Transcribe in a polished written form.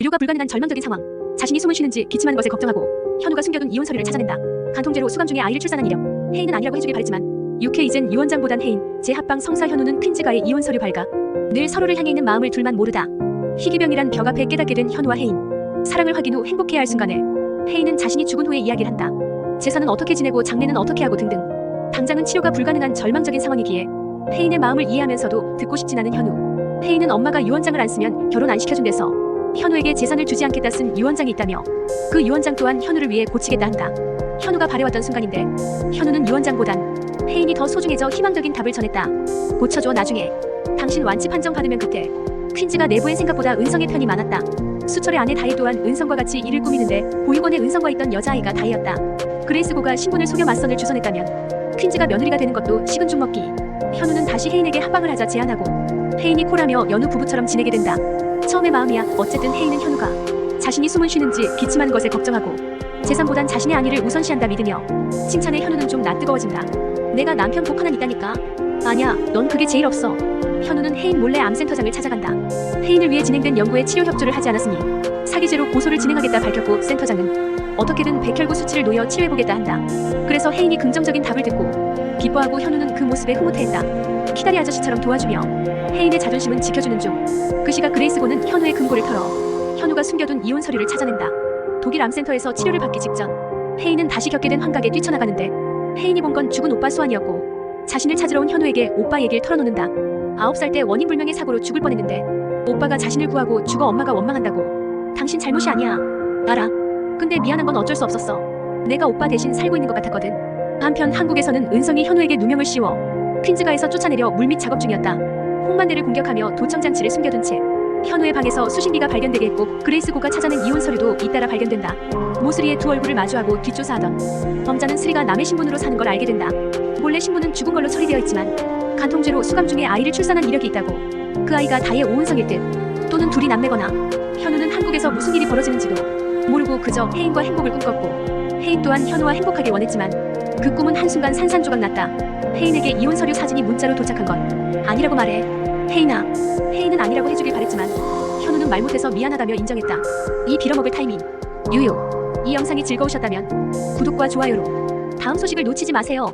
의료가 불가능한 절망적인 상황. 자신이 숨을 쉬는지 기침하는 것에 걱정하고 현우가 숨겨둔 이혼 서류를 찾아낸다. 간통죄로 수감 중에 아이를 출산한 이력. 혜인은 아니라고 해주길 바랬지만 UK 이젠 유원장보단 혜인, 재합방 성사 현우는 퀸즈가의 이혼 서류 발각. 늘 서로를 향해 있는 마음을 둘만 모르다. 희귀병이란 벽 앞에 깨닫게 된 현우와 혜인. 사랑을 확인 후 행복해야 할 순간에 혜인은 자신이 죽은 후의 이야기를 한다. 제사는 어떻게 지내고 장례는 어떻게 하고 등등. 당장은 치료가 불가능한 절망적인 상황이기에 혜인의 마음을 이해하면서도 듣고 싶진 않은 현우. 혜인은 엄마가 유언장을 안 쓰면 결혼 안 시켜준 데서 현우에게 재산을 주지 않겠다 쓴 유언장이 있다며 그 유언장 또한 현우를 위해 고치겠다 한다. 현우가 바래왔던 순간인데 현우는 유언장보단 혜인이 더 소중해져 희망적인 답을 전했다. 고쳐줘 나중에. 당신 완치 판정 받으면 그때. 퀸즈가 내부엔 생각보다 은성의 편이 많았다. 수철의 아내 다혜 또한 은성과 같이 일을 꾸미는데 보육원에 은성과 있던 여자아이가 다혜였다. 그레이스고가 신분을 속여 맞선을 주선했다면 퀸즈가 며느리가 되는 것도 식은 죽 먹기. 현우는 다시 혜인에게 합방을 하자 제안하고 혜인이 콜하며 연우 부부처럼 지내게 된다. 처음의 마음이야. 어쨌든 혜인은 현우가 자신이 숨을 쉬는지 기침하는 것에 걱정하고 재산보단 자신의 안위를 우선시한다 믿으며 칭찬에 현우는 좀 낯뜨거워진다. 내가 남편 복 하나 있다니까. 아냐, 넌 그게 제일 없어. 현우는 혜인 몰래 암센터장을 찾아간다. 혜인을 위해 진행된 연구에 치료 협조를 하지 않았으니 사기죄로 고소를 진행하겠다 밝혔고 센터장은 어떻게든 백혈구 수치를 놓여 치료해보겠다 한다. 그래서 혜인이 긍정적인 답을 듣고 기뻐하고 현우는 그 모습에 흐뭇해했다. 키다리 아저씨처럼 도와주며 혜인의 자존심은 지켜주는 중. 그 시각 그레이스고는 현우의 금고를 털어 현우가 숨겨둔 이혼 서류를 찾아낸다. 독일 암센터에서 치료를 받기 직전 혜인은 다시 겪게 된 환각에 뛰쳐나가는데 혜인이 본 건 죽은 오빠 수환이었고 자신을 찾으러 온 현우에게 오빠 얘기를 털어놓는다. 9살 때 원인불명의 사고로 죽을 뻔했는데 오빠가 자신을 구하고 죽어 엄마가 원망한다고. 당신 잘못이 아니야. 알아. 근데 미안한 건 어쩔 수 없었어. 내가 오빠 대신 살고 있는 것 같았거든. 한편 한국에서는 은성이 현우에게 누명을 씌워 퀸즈가에서 쫓아내려 물밑 작업 중이었다. 홍만대를 공격하며 도청장치를 숨겨둔 채 현우의 방에서 수신기가 발견되게 했고 그레이스고가 찾아낸 이혼 서류도 잇따라 발견된다. 모슬이의 두 얼굴을 마주하고 뒷조사하던 범자는 스리가 남의 신분으로 사는 걸 알게 된다. 본래 신분은 죽은 걸로 처리되어 있지만 간통죄로 수감 중에 아이를 출산한 이력이 있다고. 그 아이가 다혜 오은성일 듯. 또는 둘이 남매거나. 현우는 한국에서 무슨 일이 벌어지는지도 모르고 그저 혜인과 행복을 꿈꿨고 혜인 또한 현우와 행복하길 원했지만 그 꿈은 한순간 산산조각 났다. 혜인에게 이혼 서류 사진이 문자로 도착한 건 아니라고 말해. 혜인은 아니라고 해주길 바랬지만 현우는 말 못해서 미안하다며 인정했다. 이 빌어먹을 타이밍. 유유. 이 영상이 즐거우셨다면 구독과 좋아요로 다음 소식을 놓치지 마세요.